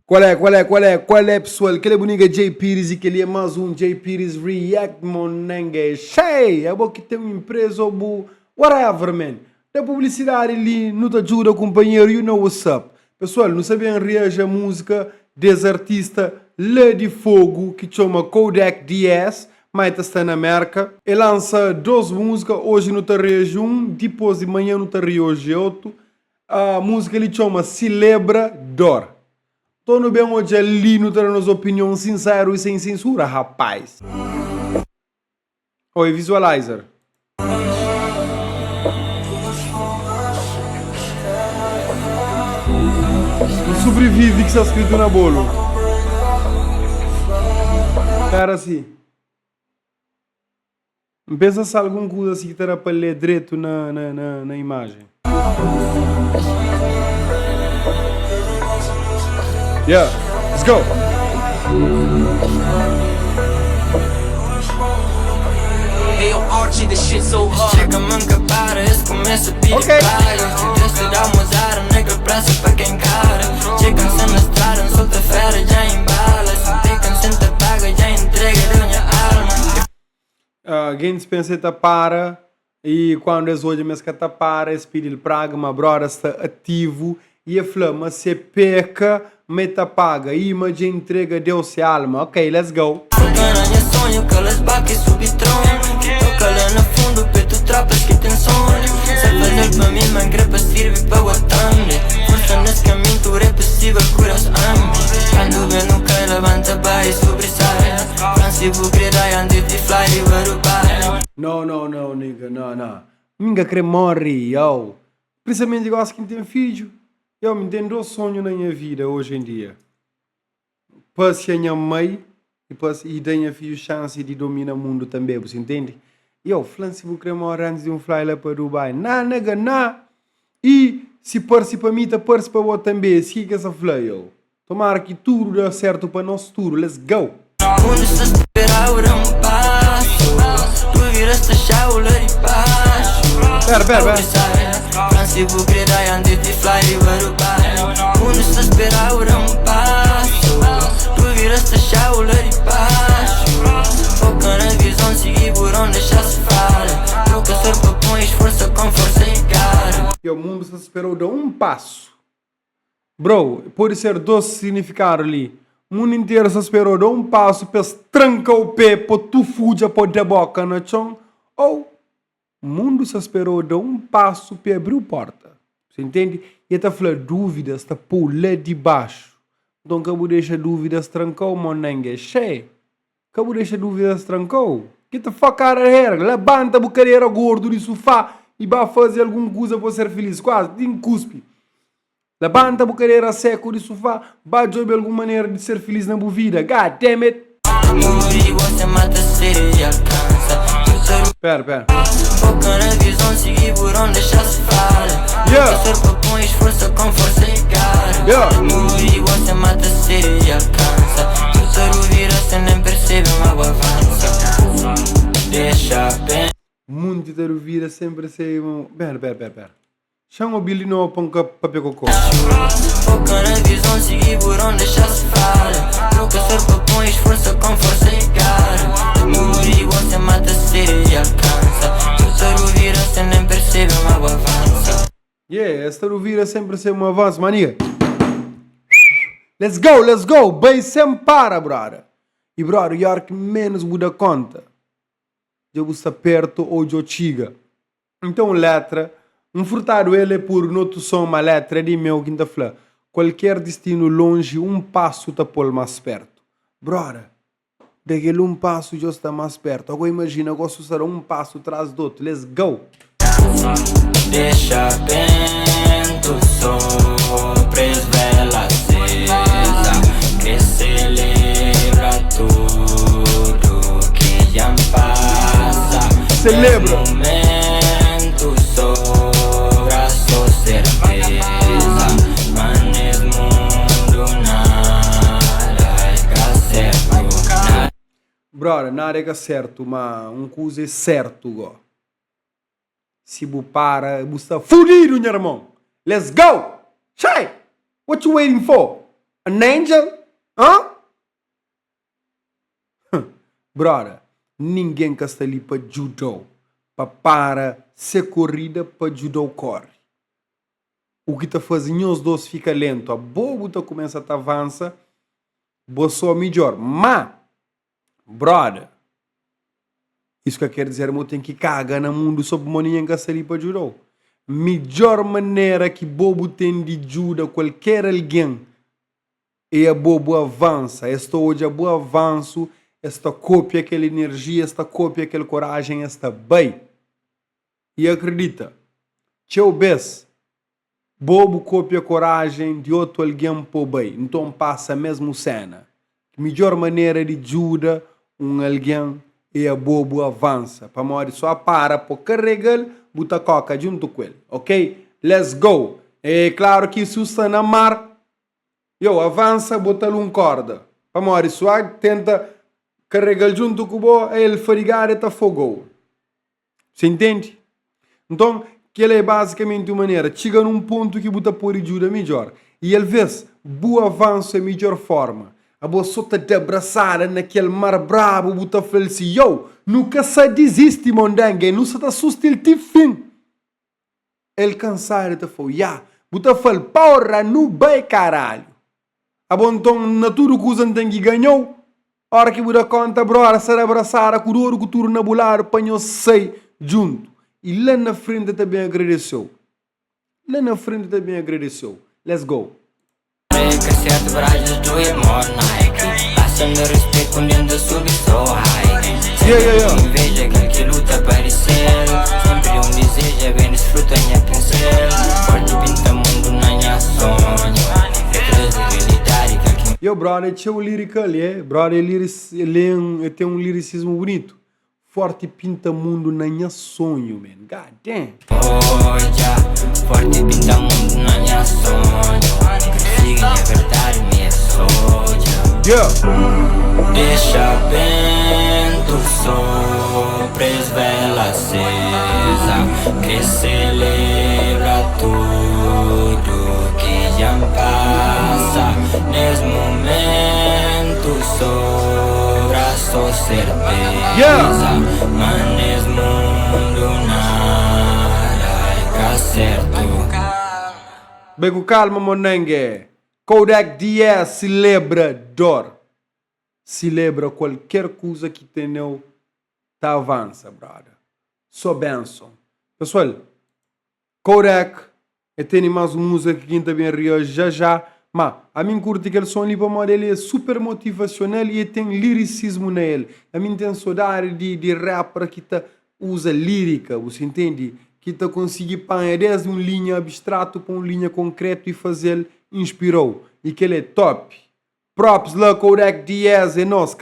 Qual é, pessoal? Aquele é bonito J Pires e que ele é mais um J Pires React, monengue. Cheio! É bom que tem uma empresa ou whatever, man. Da publicidade ali, não te ajuda, companheiro, you know what's up. Pessoal, não sabem reagir a música desse artista lá de fogo que chama Kodak DS, mas está na América. Ele lança 2 músicas, hoje não te reage um, depois de manhã não te reage outro. A música ele chama Celebra Dor. Tô bem hoje ali no terreno opiniões sinceras e sem censura, rapaz. Oi, visualizer. Sobrevive que está escrito na bolo. Cara assim. Pensa se algum coisa assim que terá para ler direito na imagem. Yeah, let's go. Hey, yo, Archie, this shit so hard. Chega manca para, esse começa a pedir paga. Desce da mozara, nega, braço pra quem cara. Chega-se na estrada, não solta fera, já embala. Se tem cansenta paga, já entrega, deu minha alma. Alguém dispensa tá para. E quando eles hoje mesmo que tá para, esse pedir praga, uma brother está ativo. E a flama se peca, meta paga. E imagem entrega, deu-se alma. Ok, let's go. Ganha sonho, calas baque e subtronho. Toca lá no fundo, peito trapas que tem sonho. Sabe fazer pra mim, man, grepa serve pra o atande. Força nesse caminho, tu é possível, curas ame. Quando vê no cai, levanta, vai e sobressai. Francisco Gredai, antes de fly, varubai. Não, nigga, não. Ninguém quer morrer, yo. Principalmente igual quem tem filho. Eu me tenho 2 sonhos na minha vida hoje em dia. Passe a minha mãe e tenha filho chance de dominar o mundo também, você entende? Eu, Francisco Cremor antes de fly lá para Dubai. Nega, não. E se parece para mim, tá parece para você também. Se que essa fly, yo. Tomara que tudo dê certo para nós tudo. Let's go. Onde se espera um passo, tu viraste a chaula de baixo. Pera. Francisco Gredai, antes de fly e varubai. Onde se espera um passo, tu viraste a chaula de baixo. Foca na visão, seguir por onde deixa-se fala. Troca sorpa, pões força com força e cara. E o mundo se esperou de um passo. Bro, pode ser 2 significados ali. O mundo inteiro se esperou de um passo para trancar o pé, para tu fugir para a boca no chão. Ou o mundo se esperou de um passo para abrir a porta. Você entende? E está falando dúvidas, está por lá de baixo. Então, acabou deixar dúvidas trancou, monengue. Cheio. Acabou deixar dúvidas trancou. Get the fuck out of here. Levanta a carreira gordo do sofá e vai fazer alguma coisa para ser feliz. Quase, tem cuspe. Levanta a carreira seco do sofá, vai jogar alguma maneira de ser feliz na tua vida. God damn it. Você mata sede e alcança. Pera. Foca na visão, seguir por onde deixa-se fala. Yeah. Sorpa, pões força com força e cara. Yeah. Você mata sede e alcança. Tu te vira, você nem percebe, uma água avança. Deixa bem. Muito de vira sempre ser um... Pera. Chama o Billy no panca papel cocô. Foca na visão, seguir por onde deixa-se fala. Troca sorpa, pões força com força e cara. Você mata sede e alcança. Tu te vira, você nem percebe, uma água avança. Yeah, esta vira sempre ser um avanço, mania. Let's go. Bem sempre para, brother. E, brother, o que menos muda conta. Eu vou estar perto ou eu chiga. Então, letra... furtado ele por noto som uma letra de meu quinta flor. Qualquer destino longe, um passo tá por mais perto. Brother, daquele um passo já está mais perto. Agora imagina, agora será um passo atrás do outro. Let's go. Deixa vento sobre as velas acesa, que celebra tudo que já passa. Celebra. Brother, nada é certo, mas coisa é certo, go. Se você para, você está fudido, meu irmão. Let's go! Shay! What you waiting for? An angel? Hã? Brother, ninguém que está ali para judo. Para ser corrida para judo corre. O que está fazendo os dois fica lento. A bobo tá começa a avançar. Boa só melhor. Mas, brother, isso que eu quero dizer, eu tenho que cagar no mundo sobre ninguém que está ali para judo. Melhor maneira que bobo tem de ajudar qualquer alguém é a bobo avança. Esta hoje a boa avanço, esta copia aquela energia, esta copia aquela coragem, esta bem. E acredita, teu bes, bobo copia coragem de outro alguém por bem. Então passa a mesma cena. A melhor maneira de ajudar alguém é a bobo avança. Para morrer só para carregar, bota coca junto com ele. Ok? Let's go. É claro que isso está na mar. Eu avança, bota-lhe um corda. Para morrer só tenta carregar junto com o bo, ele farigar e tá fogou. Você entende? Então, que ele é basicamente uma maneira. Chega num ponto que bota por ajuda melhor. E ele vê, boa avanço é a melhor forma. A boa só te abraçar naquele mar brabo, bota feliz. Yo, nunca se desiste, mondangue. Não se te assusta ele te fim. Ele cansar e te foi, ya. Bota feliz, porra, não vai caralho. A bom então, na tudo que usam tem que ganhou. A hora que bota conta, bro, a se abraçar, a curor, que turno nabular, panhou sei junto. E lá na frente também agradeceu. Lá na frente também agradeceu. Let's go. Crescer braços do irmão Nike. Passando respeito quando anda sub so high. Yeah. Inveja aquele que luta para ser. Sempre desejo é ver desfruta minha pincel. Forte pinta mundo na minha sonho. Realidade que Yo, brother, tinha o lyrical, é? Brother, ele tem um lyricismo bonito. Forte pinta mundo na minha sonho, man. God damn. forte pinta mundo na minha sonho. Siga minha verdade, minha soja. Yeah. Deixa vento sopres vela acesa, que celebra tudo que já passa. Nesse momento sobra só certeza, mas nesse mundo nada é certo. Bem com calma, monengue. Kodak Diaz celebra dor. Celebra qualquer coisa que tenham, tá avança, brother. Só benção. Pessoal, Kodak, eu tenho mais uma música que quem também rio já. Mas a mim curte que ele som ali para moda, ele é super motivacional e tem liricismo nele. A mim tem saudade de rapper que tá usa lírica, você entende? Que tá conseguir panhar desde uma linha abstrato para uma linha concreta e fazer inspirou. E que ele é top. Props lá, Kodak Diaz, é nosso.